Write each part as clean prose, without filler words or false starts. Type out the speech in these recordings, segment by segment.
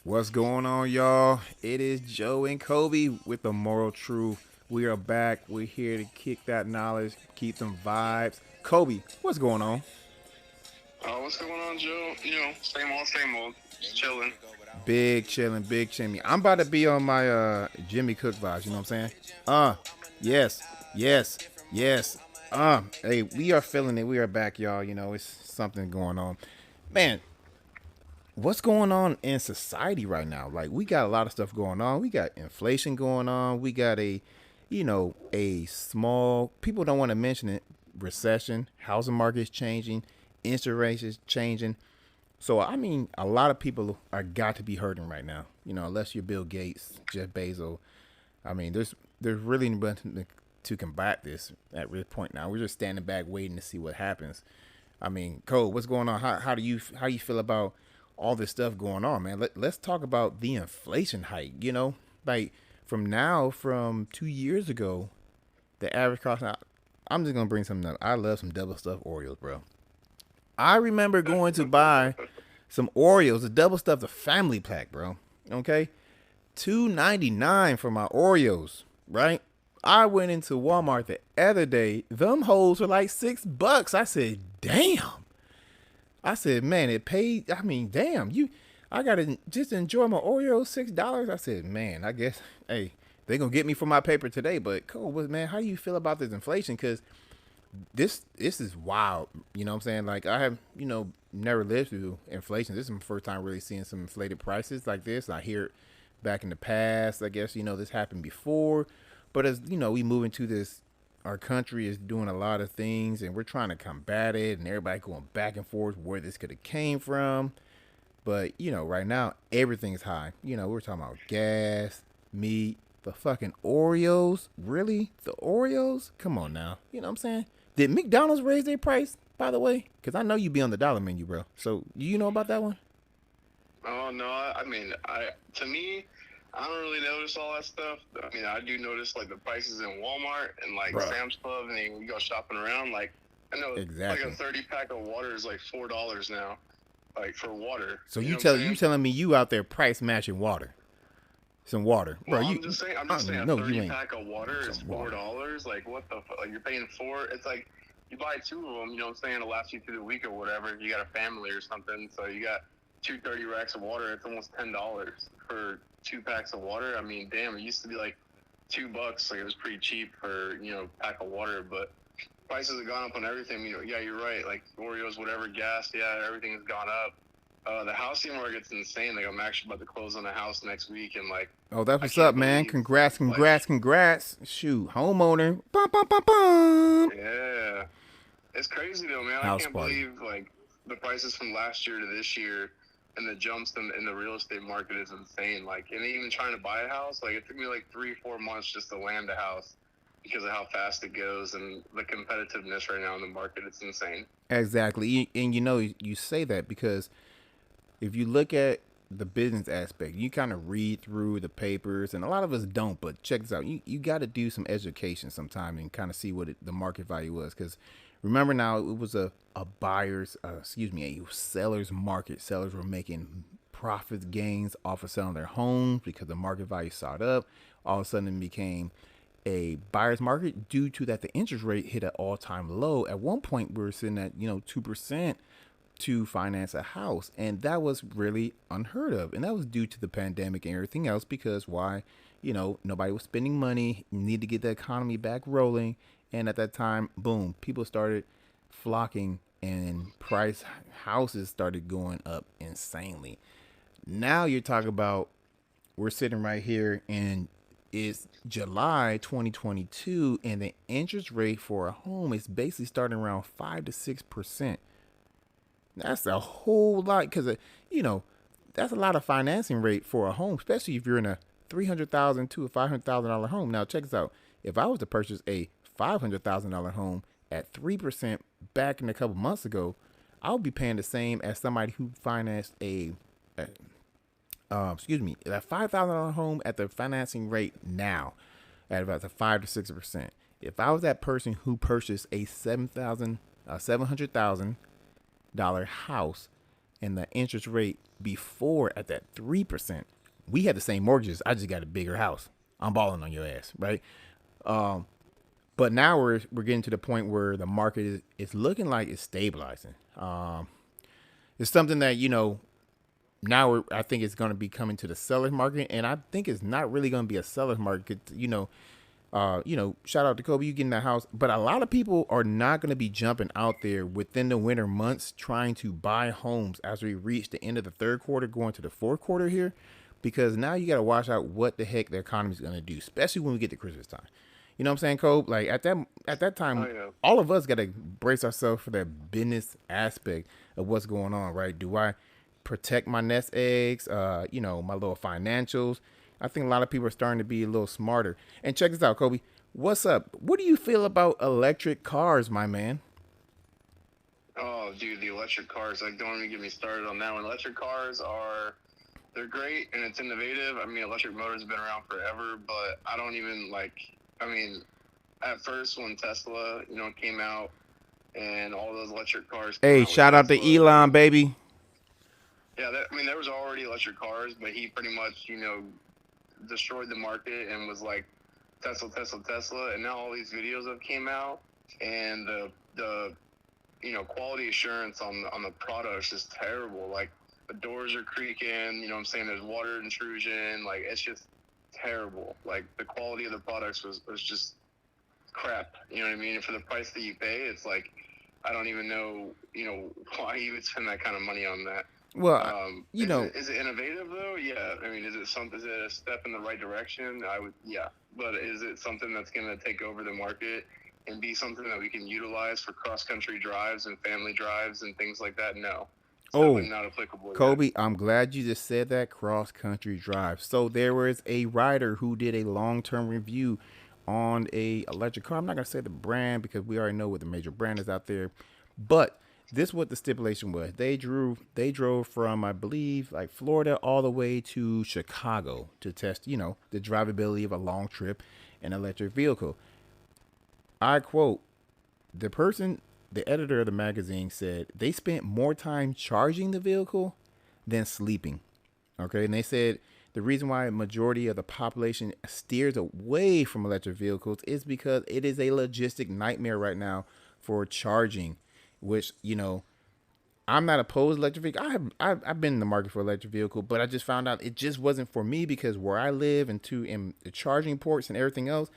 What's going on, y'all? It is Joe and Kobe with the Moral Truth. We are back. We're here to kick that knowledge, keep them vibes. Kobe, what's going on? What's going on, Joe? Same old. Just chilling. Big chillin', big chimney. I'm about to be on my Jimmy Cook vibes. You know what I'm saying? Uh, yes, yes, yes. Hey, we are feeling it. We are back, y'all. You know, it's something going on, man. What's going on in society right now? Like, we got a lot of stuff going on. We got inflation going on. We got a small, people don't want to mention it, recession, housing market's changing, interest rates is changing. So, I mean, a lot of people are got to be hurting right now. You know, unless you're Bill Gates, Jeff Bezos. I mean, there's really nothing to combat this at this point now. We're just standing back waiting to see what happens. I mean, Cole, what's going on? How you feel about all this stuff going on, man? Let's talk about the inflation hike. You know, like from 2 years ago, the average cost. Now, I'm just gonna bring something up. I love some double stuffed Oreos, bro. I remember going to buy some Oreos, a double stuffed, a family pack, bro. Okay, $2.99 for my Oreos, right? I went into Walmart the other day. Them hoes were like $6. I said, damn. I said, man, it paid. I mean, damn, I gotta just enjoy my Oreos, $6. I said, man, I guess, hey, they gonna get me for my paper today. But cool, but man, how do you feel about this inflation? Because this is wild. You know what I'm saying? Like I have, never lived through inflation. This is my first time really seeing some inflated prices like this. I hear it back in the past. I guess this happened before, but as we move into this, our country is doing a lot of things, and we're trying to combat it, and everybody going back and forth where this could have came from. But right now everything's high. We're talking about gas, meat, the fucking Oreos. Really, the Oreos? Come on now. You know what I'm saying? Did McDonald's raise their price, by the way? Because I know you be on the dollar menu, bro. So, do you know about that one? Oh no, I mean, to me, I don't really notice all that stuff. I mean, I do notice like the prices in Walmart and like Bro, Sam's Club, and then we go shopping around. Like, I know like a exactly. 30 pack of water is like $4 now, like for water. So You you know what I'm tell you saying? telling me you out there price matching water, some water, bro? Well, You, I'm I just saying, a know you 30 ain't pack of water is some four water. dollars. Like, what the fuck? Like, you're paying four. It's like you buy two of them. You know what I'm saying? To last you through the week or whatever. If you got a family or something, so you got two 30 racks of water. It's almost $10 for 2 packs of water. I mean, damn, it used to be like $2. Like, it was pretty cheap for pack of water, but prices have gone up on everything. Yeah, you're right. Like Oreos, whatever, gas, yeah, everything has gone up. The housing market's insane. Like, I'm actually about to close on a house next week, and like, Oh, that's I what's up, can't man. believe Congrats, like, congrats, congrats. Shoot, homeowner. Bum, bum, bum, bum. yeah, it's crazy though, man. I House can't party. believe like the prices from last year to this year, and the jumps in the real estate market is insane. Like, and even trying to buy a house, like it took me like 3 4 months just to land a house because of how fast it goes and the competitiveness right now in the market. It's insane. Exactly. And you say that because if you look at the business aspect, you kind of read through the papers, and a lot of us don't. But check this out: you got to do some education sometime and kind of see what the market value was. Because remember now, it was a buyer's, a seller's market. Sellers were making profits, gains off of selling their homes because the market value shot up. All of a sudden, it became a buyer's market due to that the interest rate hit an all time low. At one point, we were sitting at 2% to finance a house, and that was really unheard of, and that was due to the pandemic and everything else. Because why? Nobody was spending money, need to get the economy back rolling, and at that time, boom, people started flocking, and price houses started going up insanely. Now you're talking about, we're sitting right here and it's July 2022, and the interest rate for a home is basically starting around 5 to 6%. That's a whole lot because you know that's a lot of financing rate for a home, especially if you're in a $300,000 to a $500,000 home. Now check this out: if I was to purchase a $500,000 home at 3% back in a couple months ago, I would be paying the same as somebody who financed a that $5,000 home at the financing rate now at about the 5 to 6%. If I was that person who purchased a $700,000 house and the interest rate before at that 3%. We had the same mortgages. I just got a bigger house. I'm balling on your ass, right? But now we're getting to the point where the market is looking like it's stabilizing. It's something that now I think it's going to be coming to the seller's market, and I think it's not really going to be a seller's market. Shout out to Kobe, you getting that house, but a lot of people are not going to be jumping out there within the winter months trying to buy homes as we reach the end of the third quarter, going to the fourth quarter here, because now you got to watch out what the heck the economy is going to do, especially when we get to Christmas time. You know what I'm saying, Kobe? Like at that time, all of us got to brace ourselves for that business aspect of what's going on, right? Do I protect my nest eggs? My little financials. I think a lot of people are starting to be a little smarter. And check this out, Kobe. What's up? What do you feel about electric cars, my man? Oh, dude, the electric cars. Like, don't even get me started on that one. Electric cars they're great and it's innovative. I mean, electric motors have been around forever, but I don't even at first when Tesla, came out and all those electric cars. Hey, shout out to Elon, baby. Yeah, there was already electric cars, but he pretty much, destroyed the market and was like Tesla, and now all these videos have came out, and the quality assurance on the products is terrible. Like the doors are creaking, you know what I'm saying? There's water intrusion, like it's just terrible. Like the quality of the products was just crap. You know what I mean? And for the price that you pay, it's like I don't even know, why you would spend that kind of money on that. Well, is it innovative though? Yeah. I mean, is it a step in the right direction? Yeah. But is it something that's going to take over the market and be something that we can utilize for cross-country drives and family drives and things like that? No. It's not applicable. Kobe, yet. I'm glad you just said that, cross-country drive. So there was a rider who did a long-term review on a electric car. I'm not going to say the brand because we already know what the major brand is out there, but this is what the stipulation was. They drove from, I believe, like Florida all the way to Chicago to test, the drivability of a long trip in an electric vehicle. I quote, the editor of the magazine said they spent more time charging the vehicle than sleeping. Okay. And they said the reason why a majority of the population steers away from electric vehicles is because it is a logistic nightmare right now for charging. Which, I'm not opposed to electric vehicle. I've been in the market for electric vehicle, but I just found out it just wasn't for me because where I live and the charging ports and everything else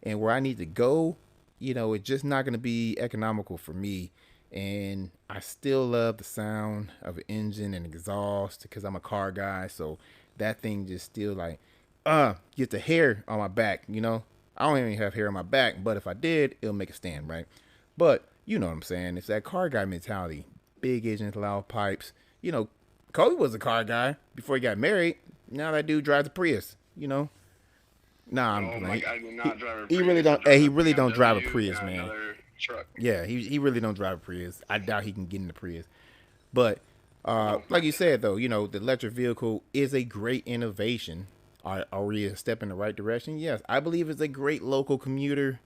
and where I need to go, it's just not going to be economical for me. And I still love the sound of an engine and exhaust because I'm a car guy. So that thing just still like, get the hair on my back, I don't even have hair on my back, but if I did, it'll make a stand, right? But you know what I'm saying? It's that car guy mentality. Big engines, loud pipes. Kobe was a car guy before he got married. Now that dude drives a Prius, Nah, I'm playing. I do not drive a Prius. He really don't. He really don't drive a Prius, man. Truck. Yeah, he really don't drive a Prius. I doubt he can get in the Prius. But like you said, though, the electric vehicle is a great innovation. Are we a step in the right direction? Yes, I believe it's a great local commuter.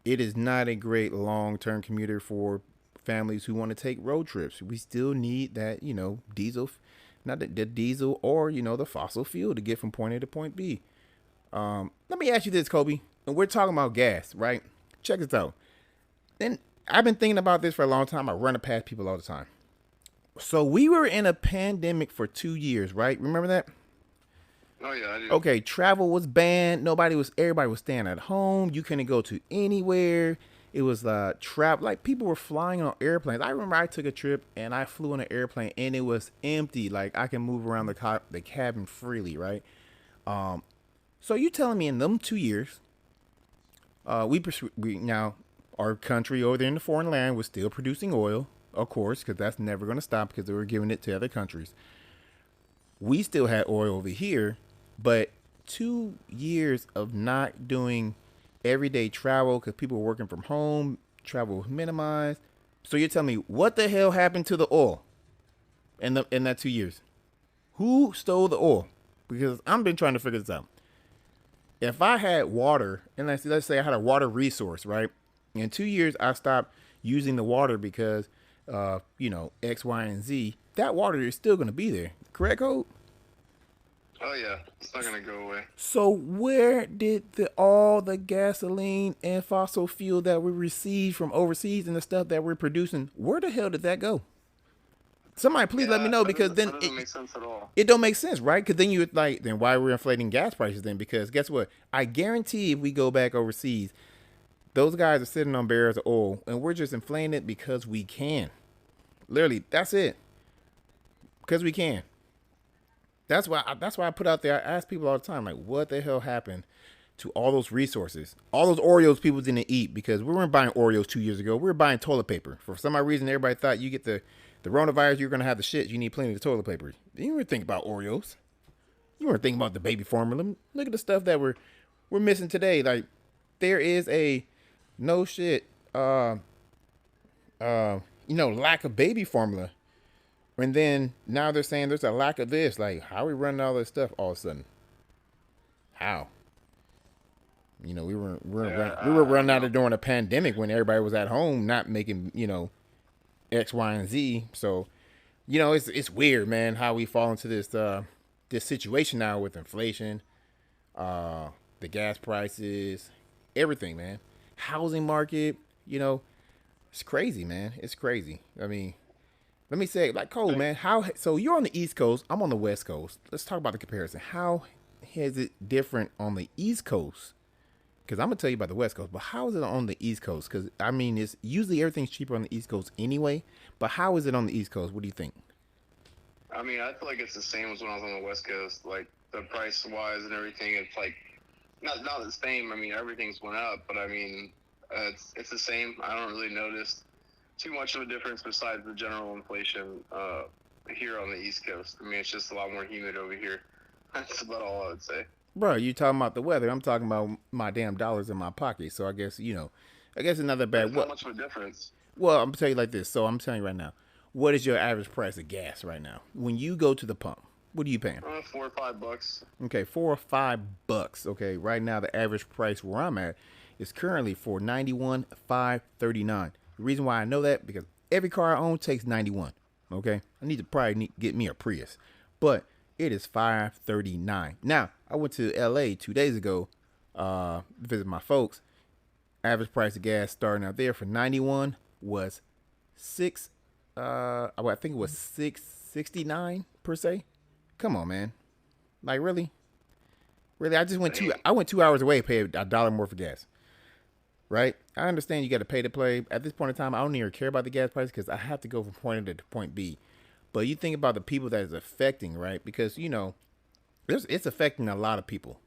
It is not a great long-term commuter for families who want to take road trips. We still need that, diesel, not the diesel or, the fossil fuel to get from point A to point B. Let me ask you this, Kobe. And we're talking about gas, right? Check this out. Then I've been thinking about this for a long time. I run it past people all the time. So we were in a pandemic for 2 years, right? Remember that? Oh yeah, I do. Okay, travel was banned. Everybody was staying at home. You couldn't go to anywhere. It was trap. Like people were flying on airplanes. I remember I took a trip and I flew on an airplane and it was empty. Like I can move around the cabin freely, right? So you telling me in them 2 years, we now our country over there in the foreign land was still producing oil, of course, because that's never going to stop because they were giving it to other countries. We still had oil over here. But 2 years of not doing everyday travel because people were working from home, travel was minimized. So you're telling me what the hell happened to the oil in that 2 years? Who stole the oil? Because I've been trying to figure this out. If I had water, and let's say I had a water resource, right? In 2 years, I stopped using the water because X, Y, and Z, that water is still going to be there. Correct, Code? Oh yeah, it's not gonna go away. So where did all the gasoline and fossil fuel that we received from overseas and the stuff that we're producing, where the hell did that go? Somebody please let me Yeah, know, because then that doesn't make sense at all. it don't make sense, right? Because then you like, then why we're inflating gas prices then? Because guess what? I guarantee if we go back overseas, those guys are sitting on barrels of oil, and we're just inflating it because we can. Literally, that's it. Because we can. That's why I put out there. I ask people all the time, like, what the hell happened to all those resources, all those Oreos people didn't eat? Because we weren't buying Oreos 2 years ago. We were buying toilet paper. For some odd reason, everybody thought you get the coronavirus, you're gonna have the shit. You need plenty of toilet paper. You weren't thinking about Oreos. You weren't thinking about the baby formula. Look at the stuff that we're missing today. Like, there is a no shit, lack of baby formula. And then now they're saying there's a lack of this. Like, how are we running all this stuff all of a sudden? How? We were running out of during a pandemic when everybody was at home, not making X, Y, and Z. So, it's weird, man, how we fall into this situation now with inflation, the gas prices, everything, man. Housing market, it's crazy, man. It's crazy. I mean, let me say, like, Cole, man, so you're on the East Coast, I'm on the West Coast. Let's talk about the comparison. How is it different on the East Coast? Because I'm going to tell you about the West Coast, but how is it on the East Coast? Because, I mean, it's usually everything's cheaper on the East Coast anyway, but how is it on the East Coast? What do you think? I mean, I feel like it's the same as when I was on the West Coast. Like, the price-wise and everything, it's like, not the same. I mean, everything's went up, but I mean, it's the same. I don't really notice too much of a difference besides the general inflation here on the East Coast. I mean, it's just a lot more humid over here. That's about all I would say. Bro, you talking about the weather. I'm talking about my damn dollars in my pocket. So I guess, it's not that bad. There's not much of a difference. Well, I'm going to tell you like this. So I'm telling you right now, what is your average price of gas right now? When you go to the pump, what are you paying? $4 or $5. Okay, $4 or $5. Okay, right now the average price where I'm at is currently $4.91,539. The reason why I know that, because every car I own takes 91. Okay, I need to probably get me a Prius, but it is $5.39. Now I went to LA 2 days ago, visit my folks. Average price of gas starting out there for 91 was I think it was $6.69 per se. Come on, man. Like, really? I just went 2 hours away, paid $1 more for gas. Right? I understand you got to pay to play. At this point in time, I don't even care about the gas price because I have to go from point A to point B. But you think about the people that it's affecting, right? Because, it's affecting a lot of people.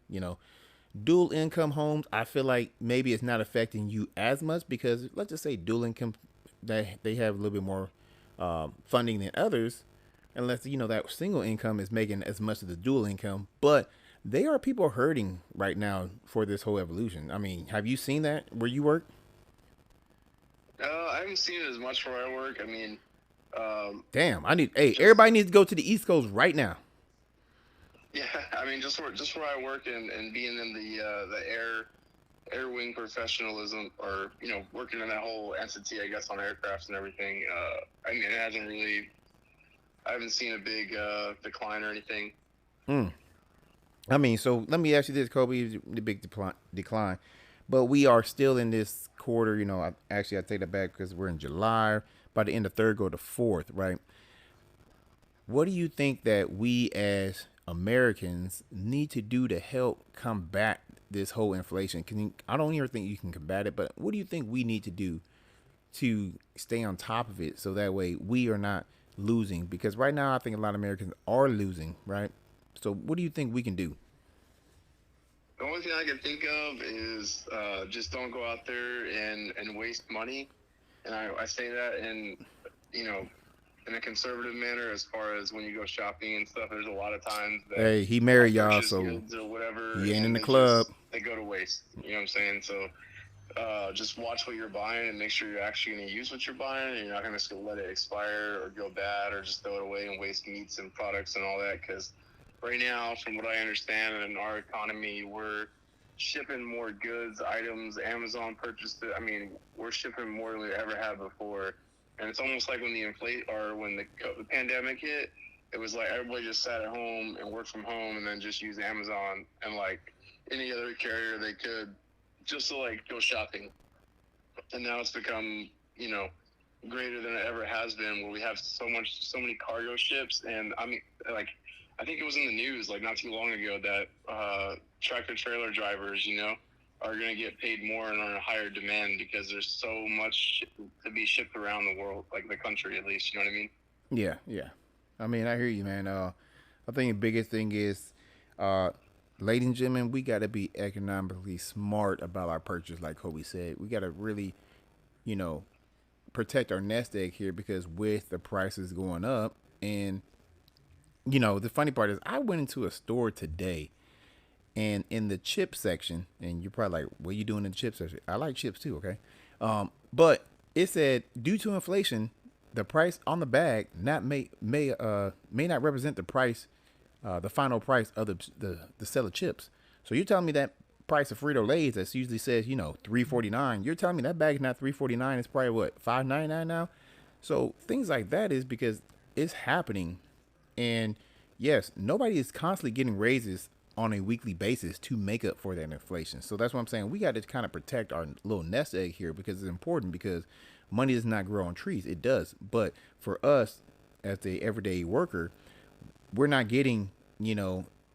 Dual income homes, I feel like maybe it's not affecting you as much because let's just say dual income, they have a little bit more funding than others, unless that single income is making as much of the dual income. But there are people hurting right now for this whole evolution. I mean, have you seen that where you work? I haven't seen it as much where I work. I mean, damn, everybody needs to go to the East Coast right now. Yeah, I mean, just where I work and being in the air wing professionalism, or working in that whole entity, I guess, on aircrafts and everything. I mean, I haven't seen a big decline or anything. I mean, so let me ask you this, Kobe, the big decline, but we are still in this quarter. I take that back because we're in July. By the end of third, go to fourth, right? What do you think that we as Americans need to do to help combat this whole inflation? I don't even think you can combat it, but what do you think we need to do to stay on top of it so that way we are not losing? Because right now I think a lot of Americans are losing, right? So what do you think we can do? The only thing I can think of is just don't go out there and waste money. And I say that in a conservative manner, as far as when you go shopping and stuff. There's a lot of times that hey, he married y'all, so or whatever, he ain't in the club. They go to waste. You know what I'm saying? So just watch what you're buying and make sure you're actually going to use what you're buying, and you're not going to let it expire or go bad or just throw it away and waste meats and products and all that. Because right now, from what I understand, in our economy, we're shipping more goods, items. Amazon purchased it. I mean, we're shipping more than we ever have before. And it's almost like when the pandemic hit, it was like everybody just sat at home and worked from home, and then just used Amazon and like any other carrier they could, just to like go shopping. And now it's become, greater than it ever has been, where we have so many cargo ships. And I mean, like, I think it was in the news like not too long ago that tractor trailer drivers, are going to get paid more and are in a higher demand because there's so much to be shipped around the world, like the country at least. You know what I mean? Yeah, yeah. I mean, I hear you, man. I think the biggest thing is, ladies and gentlemen, we got to be economically smart about our purchase. Like Kobe said, we got to really, you know, protect our nest egg here, because with the prices going up, and the funny part is, I went into a store today, and in the chip section, and you're probably like, "What are you doing in the chip section?" I like chips too, okay? But it said, due to inflation, the price on the bag not may not represent the price, the final price of the sell of chips. So you're telling me that price of Frito Lay's that usually says $3.49. You're telling me that bag's not $3.49. It's probably what, $5.99 now. So things like that is because it's happening, and yes, nobody is constantly getting raises on a weekly basis to make up for that inflation. So that's what I'm saying. We got to kind of protect our little nest egg here, because it's important, because money does not grow on trees. It does. But for us as the everyday worker, we're not getting,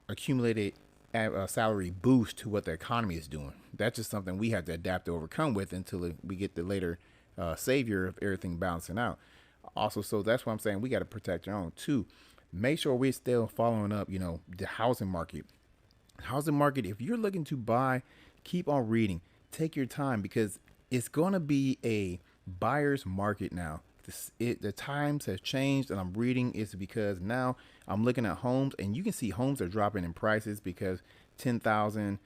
accumulated salary boost to what the economy is doing. That's just something we have to adapt to overcome with until we get the later savior of everything balancing out. Also, so that's why I'm saying we got to protect our own too. Make sure we're still following up, the housing market. Housing market, if you're looking to buy, keep on reading. Take your time, because it's going to be a buyer's market now. The times have changed, and I'm reading it's because now I'm looking at homes, and you can see homes are dropping in prices because 10,000,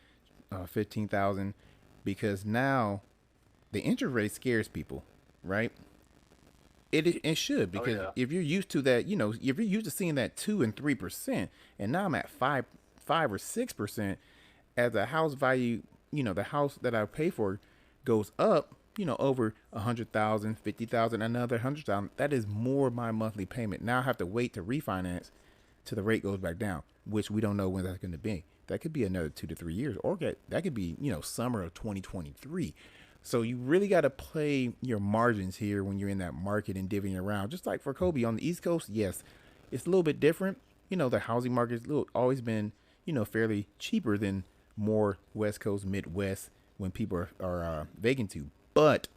15,000, because now the interest rate scares people, right? It should, because if you're used to that, if you're used to seeing that 2 and 3%, and now I'm at 5 or 6%, as the house value, the house that I pay for goes up, over 100,000, 50,000, another 100,000. That is more of my monthly payment. Now I have to wait to refinance till the rate goes back down, which we don't know when that's going to be. That could be another 2 to 3 years, or that could be, summer of 2023. So you really got to play your margins here when you're in that market and divvying around. Just like for Kobe on the East Coast, yes, it's a little bit different. The housing market's always been, fairly cheaper than more West Coast, Midwest, when people are vacant to. But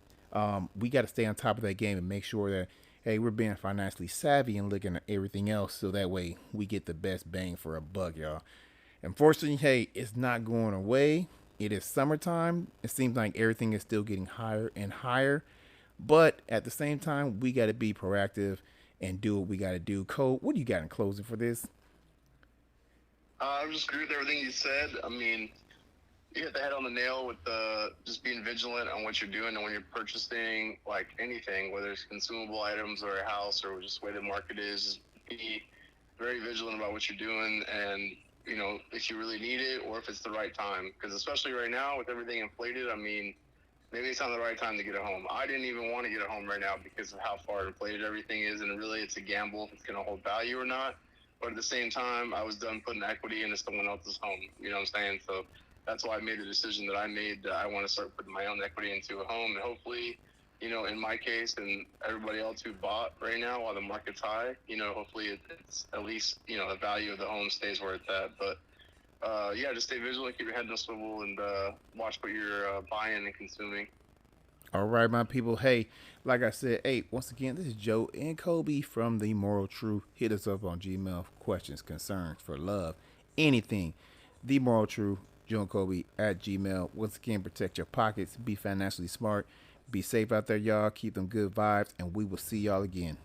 we got to stay on top of that game and make sure that, hey, we're being financially savvy and looking at everything else, so that way we get the best bang for a buck, y'all. Unfortunately, hey, it's not going away. It is summertime. It seems like everything is still getting higher and higher. But at the same time, we got to be proactive and do what we got to do. Cole, what do you got in closing for this? I just agree with everything you said. I mean, you hit the head on the nail with just being vigilant on what you're doing, and when you're purchasing like anything, whether it's consumable items or a house or just the way the market is, just be very vigilant about what you're doing, and if you really need it or if it's the right time. Because especially right now with everything inflated, I mean, maybe it's not the right time to get a home. I didn't even want to get a home right now because of how far inflated everything is, and really it's a gamble if it's going to hold value or not. But at the same time, I was done putting equity into someone else's home. You know what I'm saying? So that's why I made the decision that I made, that I want to start putting my own equity into a home. And hopefully, in my case and everybody else who bought right now while the market's high, hopefully it's at least, the value of the home stays where it's at. But just stay vigilant, keep your head in the swivel, and watch what you're buying and consuming. All right, my people. Hey, like I said, hey, once again, this is Joe and Kobe from The Moral Truth. Hit us up on Gmail, questions, concerns, for love, anything. The Moral Truth, Joe and Kobe at Gmail. Once again, protect your pockets, be financially smart, be safe out there, y'all. Keep them good vibes, and we will see y'all again.